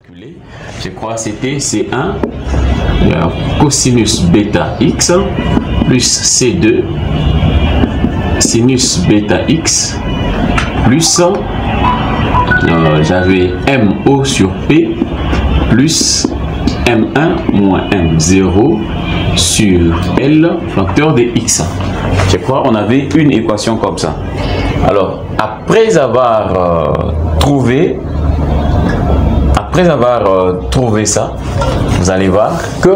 calculer, je crois que c'était C1 cosinus bêta x plus C2 sinus bêta x plus j'avais MO sur P plus M1 moins M0 sur L facteur de x. Je crois qu'on avait une équation comme ça. Alors, après avoir trouvé ça, vous allez voir que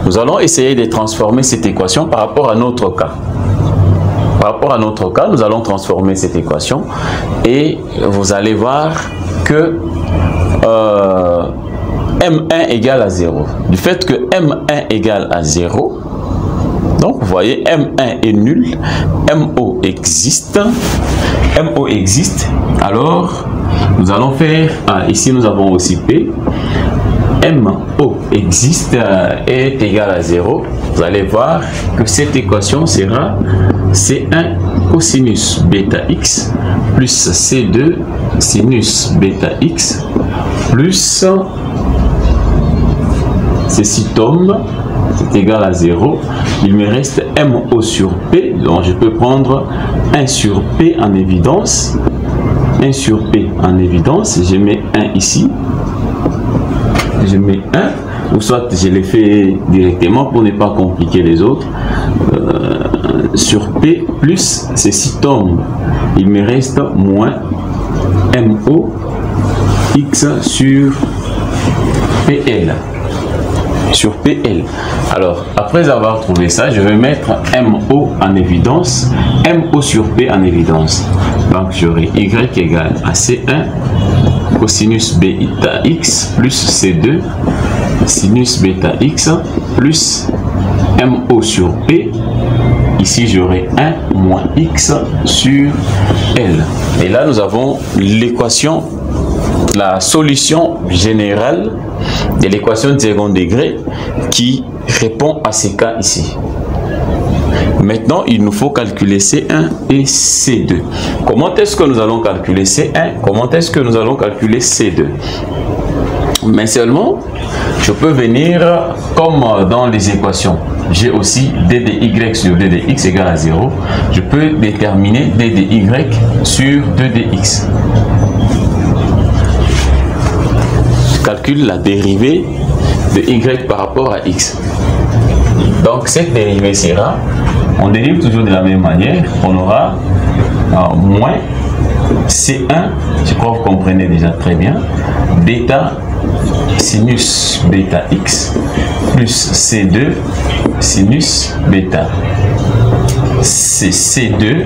nous allons essayer de transformer cette équation par rapport à notre cas. Par rapport à notre cas, nous allons transformer cette équation et vous allez voir que M1 égale à 0. Du fait que M1 égale à 0, donc vous voyez M1 est nul, MO existe, alors nous allons faire, ici nous avons aussi P, MO existe est égal à 0, vous allez voir que cette équation sera C1 cosinus bêta x plus C2 sinus bêta x plus ceci tombe, c'est égal à 0, il me reste MO sur P, donc je peux prendre 1 sur P en évidence, 1 sur P en évidence, je mets 1 ici, je mets 1, ou soit je l'ai fait directement pour ne pas compliquer les autres, sur P plus ceci tombe, il me reste moins MO x sur PL. Sur PL. Alors, après avoir trouvé ça, je vais mettre MO en évidence, MO sur P en évidence. Donc, j'aurai Y égale à C1 cosinus bêta x plus C2 sinus bêta x plus MO sur P. Ici, j'aurai 1 moins x sur L. Et là, nous avons l'équation, la solution générale de l'équation de second degré qui répond à ces cas ici. Maintenant, il nous faut calculer C1 et C2. Comment est-ce que nous allons calculer C1? Comment est-ce que nous allons calculer C2? Mais seulement, je peux venir comme dans les équations. J'ai aussi d de y sur d de x égale à 0. Je peux déterminer d de y sur 2 de x. Calcule la dérivée de y par rapport à x. Donc cette dérivée sera, on dérive toujours de la même manière, on aura moins C1, je crois que vous comprenez déjà très bien, bêta sinus bêta x plus C2 sinus bêta. C'est C2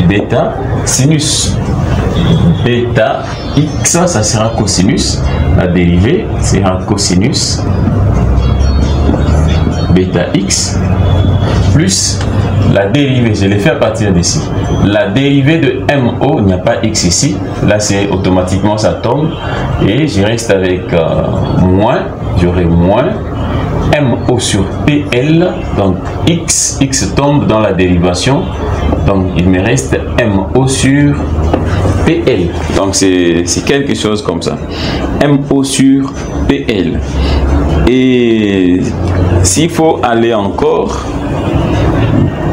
bêta sinus bêta x, ça sera cosinus, la dérivée sera cosinus bêta x plus la dérivée, je l'ai fait à partir d'ici, la dérivée de MO, il n'y a pas x ici, là c'est automatiquement ça tombe et je reste avec moins, j'aurai moins MO sur PL, donc x tombe dans la dérivation, donc il me reste MO sur PL, donc c'est quelque chose comme ça, MO sur PL. Et s'il faut aller encore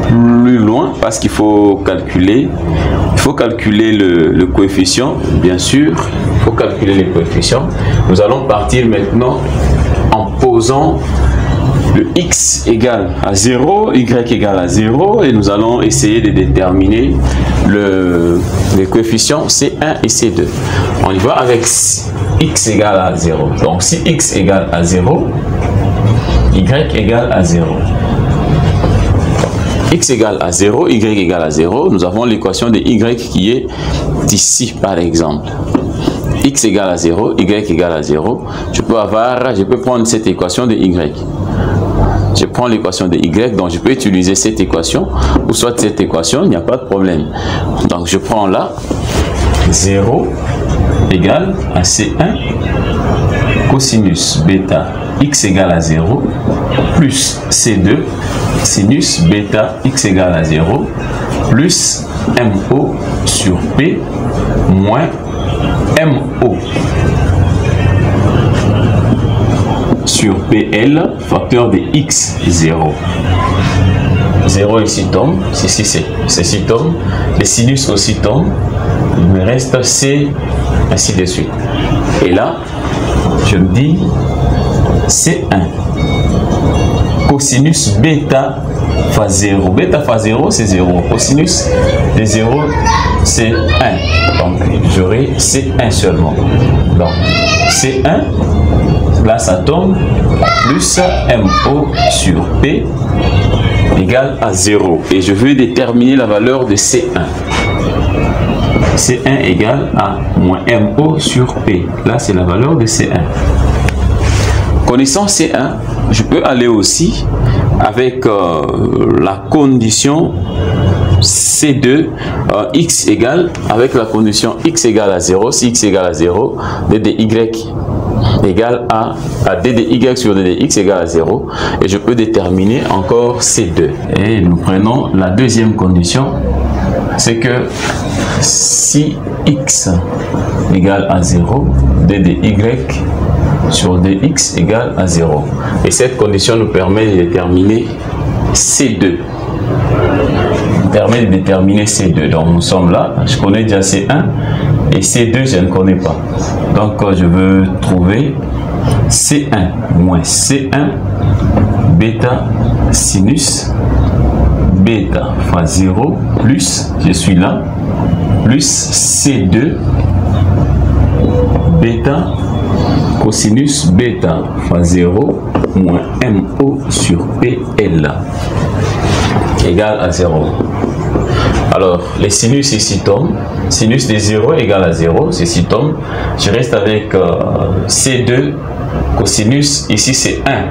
plus loin, parce qu'il faut calculer, le coefficient, bien sûr, il faut calculer les coefficients. Nous allons partir maintenant en posant le x égale à 0, y égale à 0, et nous allons essayer de déterminer les coefficients C1 et C2. On y va avec x égale à 0. Donc si x égale à 0, y égale à 0. X égale à 0, y égale à 0, nous avons l'équation de y qui est ici par exemple. X égale à 0, y égale à 0. Je peux prendre cette équation de y. Je prends l'équation de y, donc je peux utiliser cette équation, ou soit cette équation, il n'y a pas de problème. Donc je prends là, 0 égale à C1 cosinus bêta x égale à 0 plus C2 sinus bêta x égale à 0 plus MO sur P moins MO sur PL, facteur de X0. 0 ici tombe, ceci tombe, les sinus aussi tombent, il me reste C, ainsi de suite. Et là, je me dis C1. Cosinus bêta fois 0. Bêta fois 0, c'est 0. Cosinus de 0, c'est 1. Donc, j'aurai C1 seulement. Donc, C1, là, ça tombe, plus MO sur P égale à 0. Et je veux déterminer la valeur de C1. C1 égale à moins MO sur P. Là, c'est la valeur de C1. Connaissant C1, je peux aller aussi avec la condition C2, X égale, avec la condition X égale à 0, si X égale à 0, DDY égale à DDY sur DDX égale à 0. Et je peux déterminer encore C2. Et nous prenons la deuxième condition, c'est que si X égale à 0, DDY sur dx égale à 0. Et cette condition nous permet de déterminer C2. Nous permet de déterminer C2. Donc nous sommes là, je connais déjà C1 et C2 je ne connais pas. Donc je veux trouver C1 moins C1 bêta sinus bêta fois 0 plus, je suis là, plus C2 bêta cosinus bêta fois 0 moins MO sur PL égale à 0. Alors, les sinus ici tombent. Sinus de 0 égale à 0. Ceci tombe. Je reste avec C2 cosinus. Ici, c'est 1.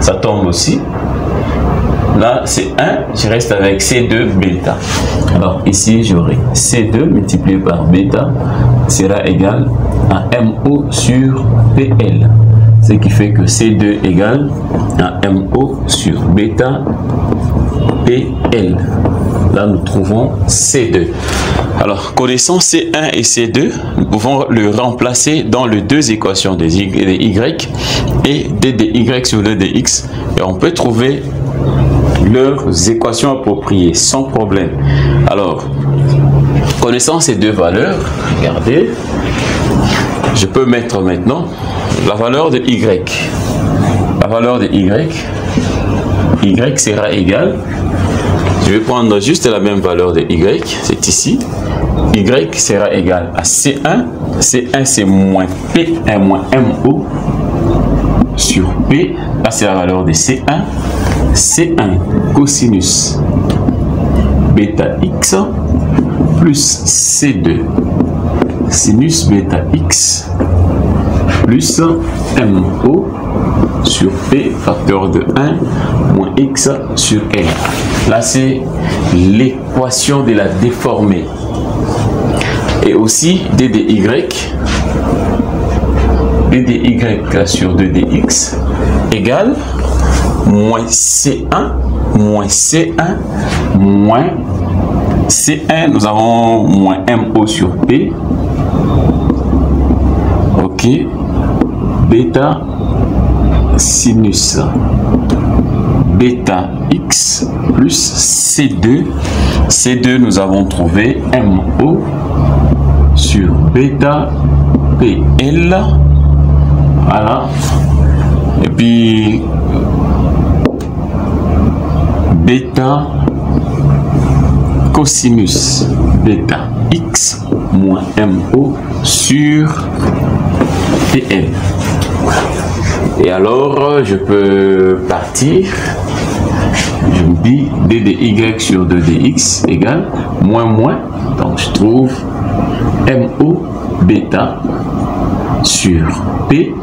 Ça tombe aussi. Là, c'est 1. Je reste avec C2 bêta. Alors, ici, j'aurai C2 multiplié par bêta sera égal à MO sur PL. Ce qui fait que C2 égale à MO sur bêta PL. Là, nous trouvons C2. Alors, connaissant C1 et C2, nous pouvons le remplacer dans les deux équations des Y et DDY sur le DX. Et on peut trouver leurs équations appropriées sans problème. Alors, connaissant ces deux valeurs, regardez, je peux mettre maintenant la valeur de Y. La valeur de Y sera égale, je vais prendre juste la même valeur de Y, c'est ici. Y sera égal à C1. C1 c'est moins P1 moins MO sur P. Là c'est la valeur de C1. C1 cosinus bêta X plus C2 sinus bêta X plus MO sur P facteur de 1 moins X sur L. Là c'est l'équation de la déformée. Et aussi DDY sur 2DX égale moins C1 moins C1 moins C1, nous avons moins MO sur P. Ok. Bêta sinus bêta X plus C2. C2, nous avons trouvé MO sur bêta PL. Voilà. Et puis bêta cosinus bêta X moins MO sur PL. Et alors, je peux partir. Je me dis DDY sur 2DX égale moins. Donc, je trouve MO bêta sur P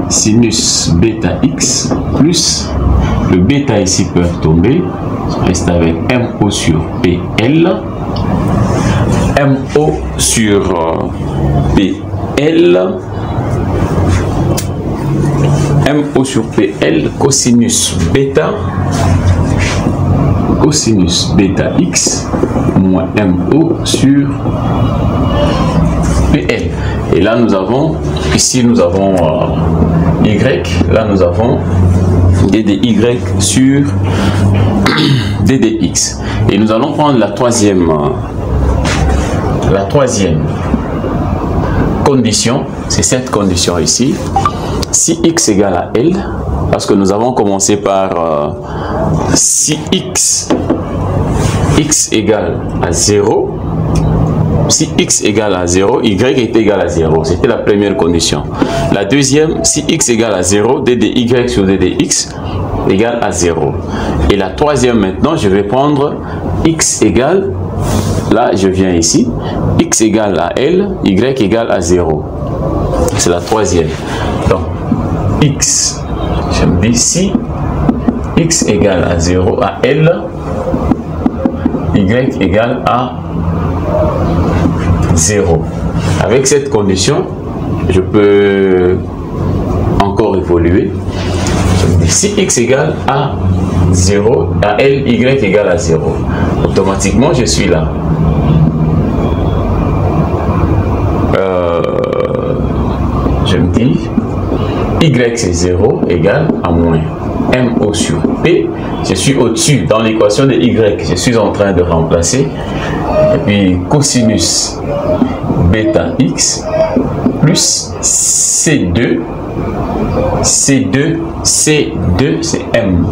sinus bêta X plus le bêta ici peut tomber. Je reste avec MO sur PL. MO sur PL. MO sur PL cosinus bêta X moins MO sur BL. Et là, nous avons, ici, nous avons Y. Là, nous avons DDY sur DDX. Et nous allons prendre la troisième condition. C'est cette condition ici. Si X égale à L, parce que nous avons commencé par si X égale à 0, si X égale à 0, Y est égal à 0. C'était la première condition. La deuxième, si X égale à 0, DDY sur DDX égale à 0. Et la troisième maintenant, je vais prendre X égale, là je viens ici, X égale à L, Y égale à 0. C'est la troisième. Donc, X, je me dis si X égale à 0 à L, Y égale à 0. Avec cette condition, je peux encore évoluer. Je me dis si X égale à 0, à L, Y égale à 0. Automatiquement, je suis là. Je me dis Y c'est 0 égale à moins MO sur P. Je suis au-dessus dans l'équation de Y. Je suis en train de remplacer. Et puis cosinus bêta X plus C2. C2 c'est M.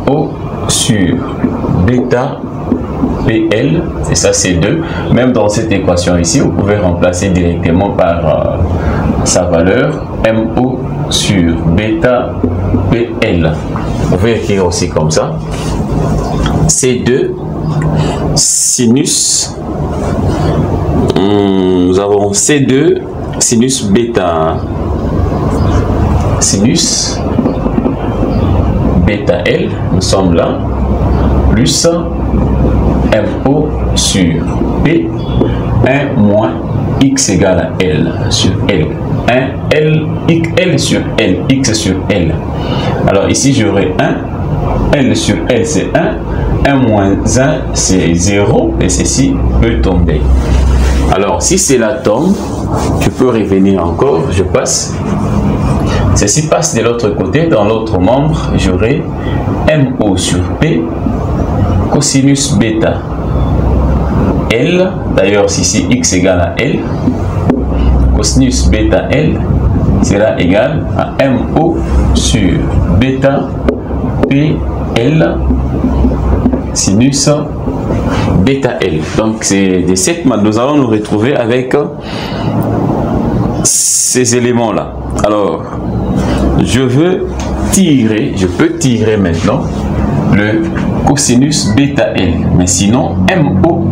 O sur bêta PL, c'est ça C2. Même dans cette équation ici, vous pouvez remplacer directement par sa valeur MO sur bêta PL. Vous pouvez écrire aussi comme ça. C2 sinus. Nous avons C2 sinus bêta. Sinus bêta L, nous sommes là, plus MO sur P, 1 moins X égale à L sur L. 1 L sur L, X sur L. Alors ici j'aurai 1, L sur L c'est 1 moins 1 c'est 0 et ceci peut tomber. Alors si c'est l'atome, je peux revenir encore, je passe. Ceci passe de l'autre côté, dans l'autre membre, j'aurai MO sur P, cosinus bêta L, d'ailleurs si c'est X égale à L, cosinus bêta L sera égal à MO sur bêta PL sinus bêta L. Donc c'est de cette manière nous allons nous retrouver avec ces éléments là. Alors je peux tirer maintenant le cosinus bêta L, mais sinon MO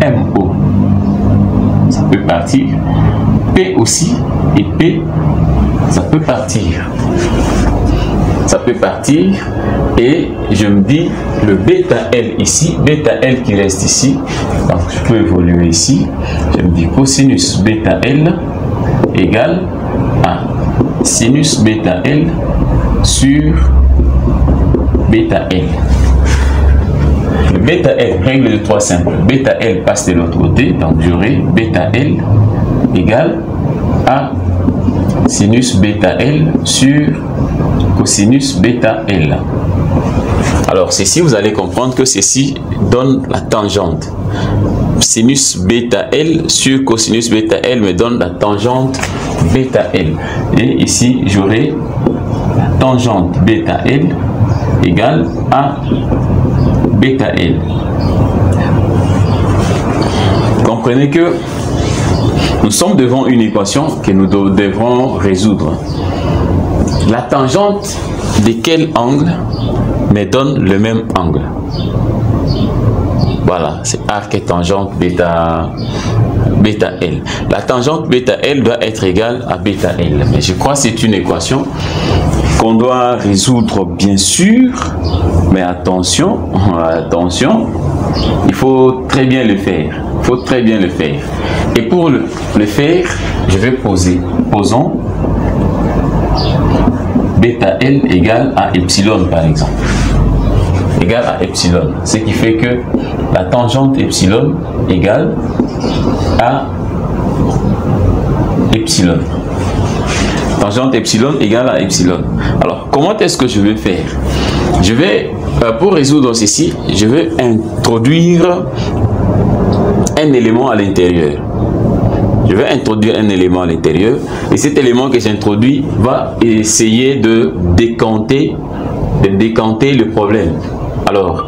ça peut partir, P aussi, et P ça peut partir, et je me dis le bêta L ici, bêta L qui reste ici, donc je peux évoluer ici, je me dis cosinus bêta L égale à sinus bêta L sur bêta L. Le bêta L, règle de 3 simple, bêta L passe de l'autre côté, donc j'aurai bêta L égale à sinus bêta L sur cosinus bêta L. Alors ceci, vous allez comprendre que ceci donne la tangente. Sinus bêta L sur cosinus bêta L me donne la tangente bêta L. Et ici, j'aurai la tangente bêta L égale à bêta L. Comprenez que nous sommes devant une équation que nous devrons résoudre. La tangente de quel angle me donne le même angle? Voilà, c'est arc et tangente bêta L. La tangente bêta L doit être égale à bêta L. Mais je crois que c'est une équation qu'on doit résoudre bien sûr, mais attention, il faut très bien le faire. Et pour le faire, je vais posons bêta L égale à epsilon par exemple. Égale à epsilon. Ce qui fait que la tangente epsilon égale à epsilon. Tangente epsilon égale à epsilon. Alors, comment est-ce que je vais faire? Je vais, pour résoudre ceci, je vais introduire un élément à l'intérieur. Je vais introduire un élément à l'intérieur et cet élément que j'introduis va essayer de décanter le problème. Alors,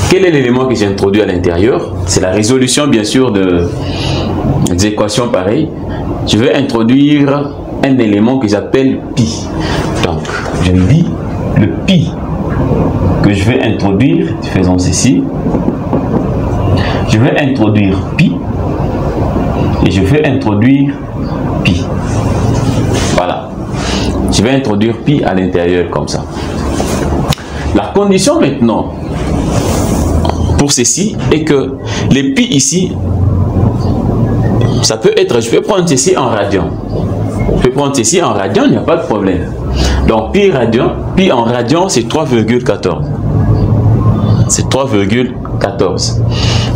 quel est l'élément que j'ai introduit à l'intérieur? C'est la résolution, bien sûr, des équations pareilles. Je vais introduire un élément que j'appelle pi. Donc, je me dis le pi que je vais introduire, faisons ceci. Je vais introduire pi et je vais introduire pi. Voilà. Je vais introduire pi à l'intérieur comme ça. La condition maintenant pour ceci est que les pi ici, ça peut être, je peux prendre ceci en radian. Je peux prendre ceci en radian, il n'y a pas de problème. Donc pi en radian, c'est 3,14. C'est 3,14.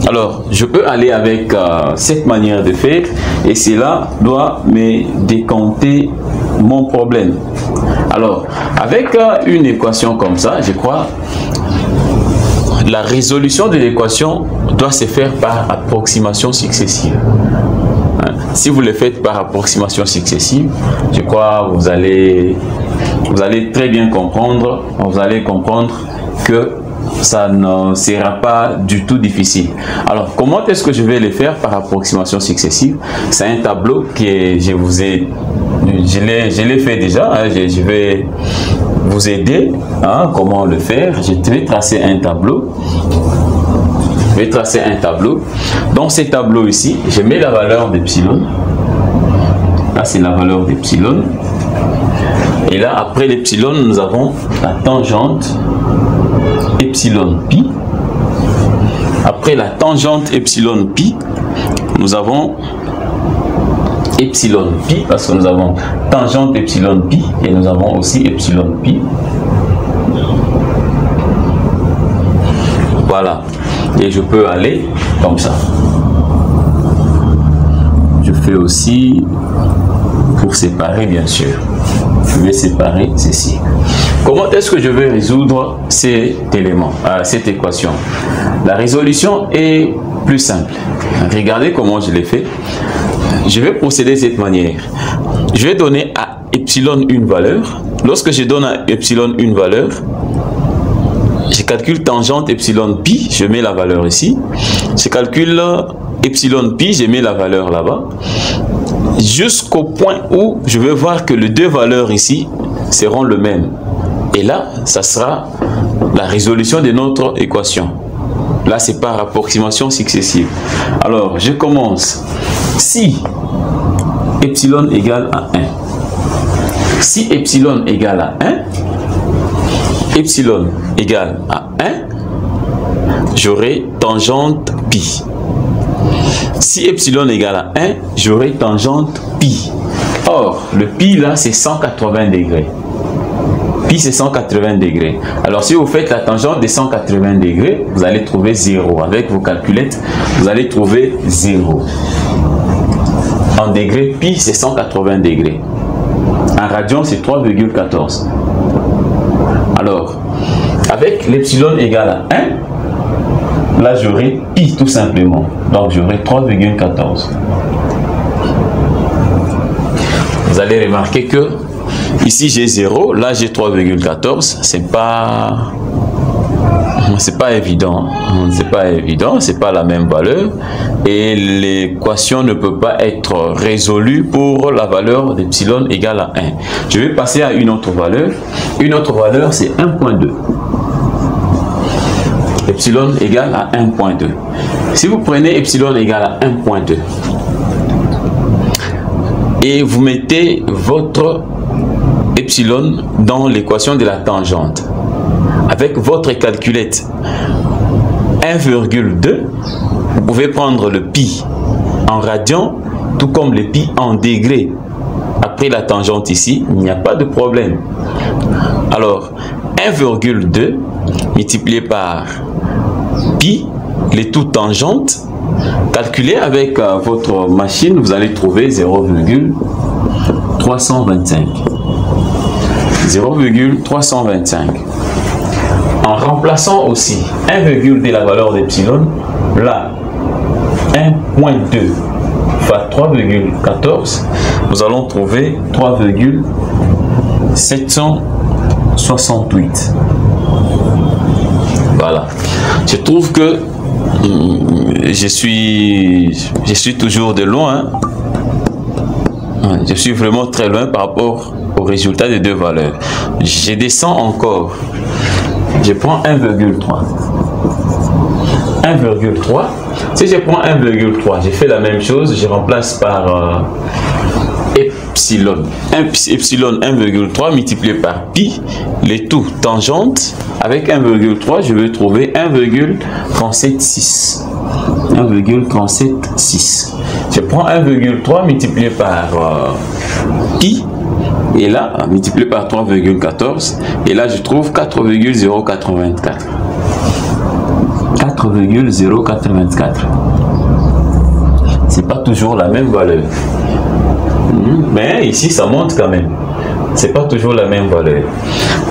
Alors, je peux aller avec cette manière de faire et cela doit me décompter mon problème. Alors, avec une équation comme ça, je crois, la résolution de l'équation doit se faire par approximation successive. Si vous le faites par approximation successive, je crois vous allez très bien comprendre, vous allez comprendre que ça ne sera pas du tout difficile. Alors, comment est-ce que je vais le faire par approximation successive? C'est un tableau que je l'ai fait déjà, hein, je vais vous aider, hein, comment le faire. Je vais tracer un tableau. Je vais tracer un tableau. Dans ce tableau ici, je mets la valeur d'epsilon. Là, c'est la valeur d'epsilon. Et là, après l'epsilon, nous avons la tangente epsilon pi. Après la tangente epsilon pi, nous avons epsilon pi, parce que nous avons tangente epsilon pi et nous avons aussi epsilon pi. Voilà. Et je peux aller comme ça. Je fais aussi pour séparer, bien sûr. Je vais séparer ceci. Comment est-ce que je vais résoudre cet élément, cette équation? La résolution est plus simple. Regardez comment je l'ai fait. Je vais procéder de cette manière. Je vais donner à epsilon une valeur. Lorsque je donne à epsilon une valeur, je calcule tangente epsilon pi, je mets la valeur ici. Je calcule epsilon pi, je mets la valeur là-bas. Jusqu'au point où je vais voir que les deux valeurs ici seront le même. Et là, ça sera la résolution de notre équation. Là, c'est par approximation successive. Alors, je commence. Si epsilon égale à 1. Si epsilon égale à 1, epsilon égale à 1, j'aurai tangente pi. Si epsilon égale à 1, j'aurai tangente pi. Or, le pi là, c'est 180 degrés. Pi, c'est 180 degrés. Alors, si vous faites la tangente des 180 degrés, vous allez trouver 0. Avec vos calculettes, vous allez trouver 0. En degrés, pi, c'est 180 degrés. En radian, c'est 3,14. Alors, avec l'epsilon égal à 1, là, j'aurai pi tout simplement. Donc, j'aurai 3,14. Vous allez remarquer que ici, j'ai 0. Là, j'ai 3,14. C'est pas évident. C'est pas évident. C'est pas la même valeur. Et l'équation ne peut pas être résolue pour la valeur d'epsilon égale à 1. Je vais passer à une autre valeur. Une autre valeur, c'est 1,2. Epsilon égale à 1,2. Si vous prenez epsilon égale à 1,2 et vous mettez votre epsilon dans l'équation de la tangente avec votre calculette 1,2, vous pouvez prendre le pi en radian tout comme le pi en degrés. Après la tangente ici, il n'y a pas de problème. Alors 1,2 multiplié par pi, les tout tangentes, Calculez avec votre machine, vous allez trouver 0,325. 0,325. En remplaçant aussi 1, dès la valeur d'epsilon, là, 1.2 fois 3,14, nous allons trouver 3,768. Voilà. Je trouve que je suis toujours de loin. Je suis vraiment très loin par rapport au résultat des deux valeurs. Je descends encore. Je prends 1,3. 1,3. Si je prends 1,3, je fais la même chose. Je remplace par epsilon. Epsilon 1,3 multiplié par pi, les tout tangentes. Avec 1,3, je vais trouver 1,376. 1,376. Je prends 1,3 multiplié par pi, et là, multiplié par 3,14, et là, je trouve 4,084. 4,084. C'est pas toujours la même valeur. Mais ici, ça monte quand même. C'est pas toujours la même valeur.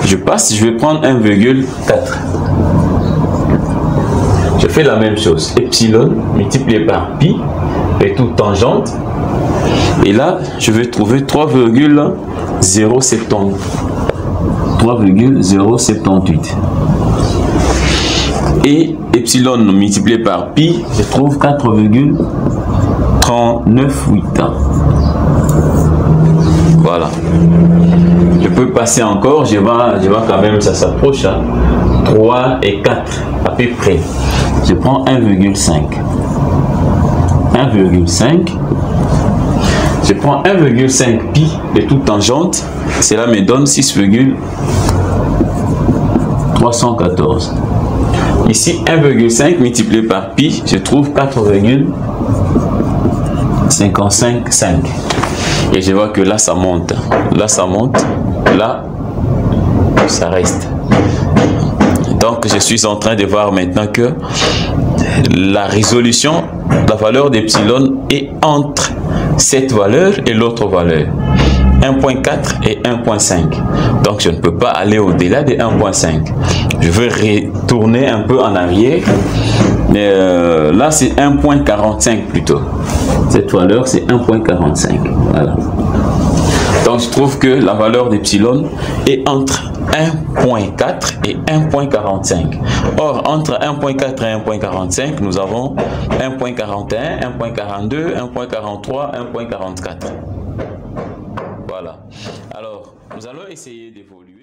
Je passe, je vais prendre 1,4. Je fais la même chose. Epsilon multiplié par pi, et tout tangente. Et là, je vais trouver 3,078. 3,078. Et epsilon multiplié par pi, je trouve 4,398. Voilà. Je peux passer encore, je vois quand même, ça s'approche. 3 et 4 à peu près. Je prends 1,5. 1,5. Je prends 1,5 pi de toute tangente. Cela me donne 6,314. Ici, 1,5 multiplié par pi, je trouve 4,555. Et je vois que là, ça monte. Là, ça monte. Là, ça reste. Donc, je suis en train de voir maintenant que la résolution, la valeur d'epsilon est entre cette valeur et l'autre valeur. 1.4 et 1.5. Donc, je ne peux pas aller au-delà de 1.5. Je vais retourner un peu en arrière. Mais là, c'est 1.45 plutôt. Cette valeur, c'est 1.45. Voilà. Donc, je trouve que la valeur d'epsilon est entre 1.4 et 1.45. Or, entre 1.4 et 1.45, nous avons 1.41, 1.42, 1.43, 1.44. Voilà. Alors, nous allons essayer d'évoluer.